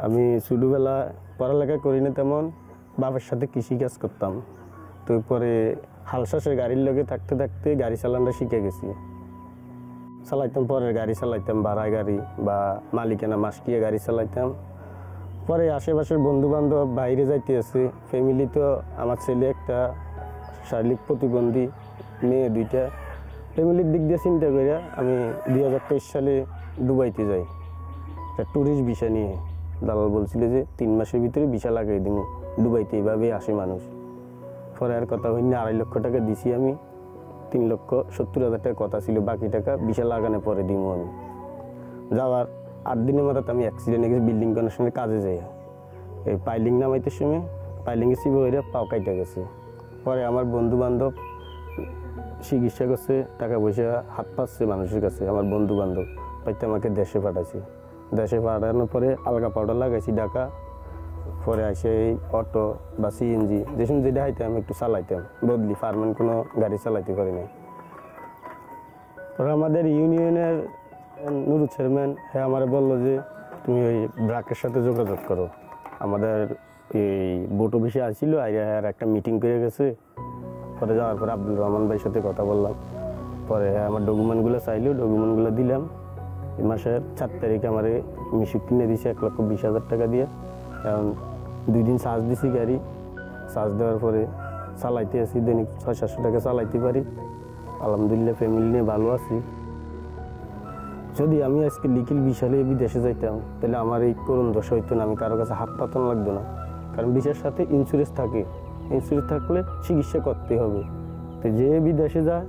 আমি ছোটোবেলা পড়ালেখা করি না তেমন, বাবার সাথে কৃষিকাজ করতাম। তো পরে হাল চাষের গাড়ির লগে থাকতে থাকতে গাড়ি চালানোটা শিখে গেছি। চালাইতাম, পরের গাড়ি চালাইতাম, ভাড়া গাড়ি বা মালিকানা মাসকিয়া গাড়ি চালাইতাম। পরে আশেপাশের বন্ধু বান্ধব বাইরে যাইতে আছে, ফ্যামিলি তো আমার ছেলে একটা, শারীরিক প্রতিবন্ধী, মেয়ে দুইটা। ফ্যামিলির দিক দিয়ে চিন্তা করে আমি 2023 সালে দুবাইতে যাই একটা ট্যুরিস্ট ভিসা নিয়ে। দালাল বলছিল যে 3 মাসের ভিতরে ভিসা লাগাই দিব, দুবাইতে এইভাবেই আসে মানুষ। পরে আর কথা হয়নি, 2.5 লক্ষ টাকা দিছি আমি, 3,70,000 টাকা কথা ছিল, বাকি টাকা ভিসা লাগানোর পরে দিব আমি। যাওয়ার 8 দিনের মাথায় আমি অ্যাক্সিডেন্ট হয়ে গেছি, বিল্ডিং কানেকশনের কাজে যাই। এই পাইলিং নামাইতে সময় পাইলিংয়ে চিপে হয়ে পাও কাইটা গেছে। পরে আমার বন্ধু বান্ধব চিকিৎসা করছে, টাকা পয়সা হাত পাচ্ছে মানুষের কাছে, আমার বন্ধু বান্ধব পাইতে আমাকে দেশে পাঠাইছে। দেশে পাঠানোর পরে আলগা পাউডার লাগাইছি ঢাকা। পরে আসে এই অটো বা সিএনজি যে সময় যেটা হাইতে আমি একটু চালাইতাম, বদলি পার্মানেন্ট কোনো গাড়ি চালাইতে পারি নাই। পরে আমাদের ইউনিয়নের নুরু চেয়ারম্যান হ্যাঁ আমার বললো যে তুমি ওই ব্রাকের সাথে যোগাযোগ করো। আমাদের এই বোট অফিসে আসছিল, আর একটা মিটিং করে গেছে। পরে যাওয়ার পরে আব্দুল রহমান ভাইয়ের সাথে কথা বললাম। পরে আমার ডকুমেন্টগুলো চাইলো, ডকুমেন্টগুলো দিলাম। এই মাসের 4 তারিখে আমার মিশুক কিনে দিয়েছে 1,20,000 টাকা দিয়ে। কারণ 2 দিন চার্জ দিছি গাড়ি, চার্জ দেওয়ার পরে চালাইতে আসি, দৈনিক 600-700 টাকা চালাইতে পারি। আলহামদুলিল্লাহ ফ্যামিলি নিয়ে ভালো আছি। যদি আমি আজকে লিখিল বিশালে বিদেশে যাইতাম তাহলে আমার এই করুণ দশা হইতো না, আমি কারো কাছে হাত পাতানো লাগতো না। কারণ বিশের সাথে ইন্স্যুরেন্স থাকে, ইন্স্যুরেন্স থাকলে চিকিৎসা করতে হবে। তো যে বিদেশে যায়,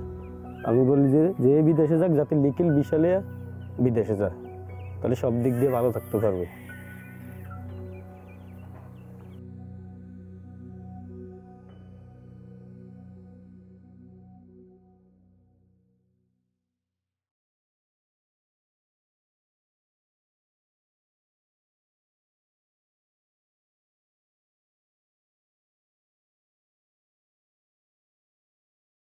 আমি বলি যে বিদেশে যাক যাতে লিখিল বিশালে বিদেশে যায়, তাহলে সব দিক দিয়ে ভালো থাকতে পারবে।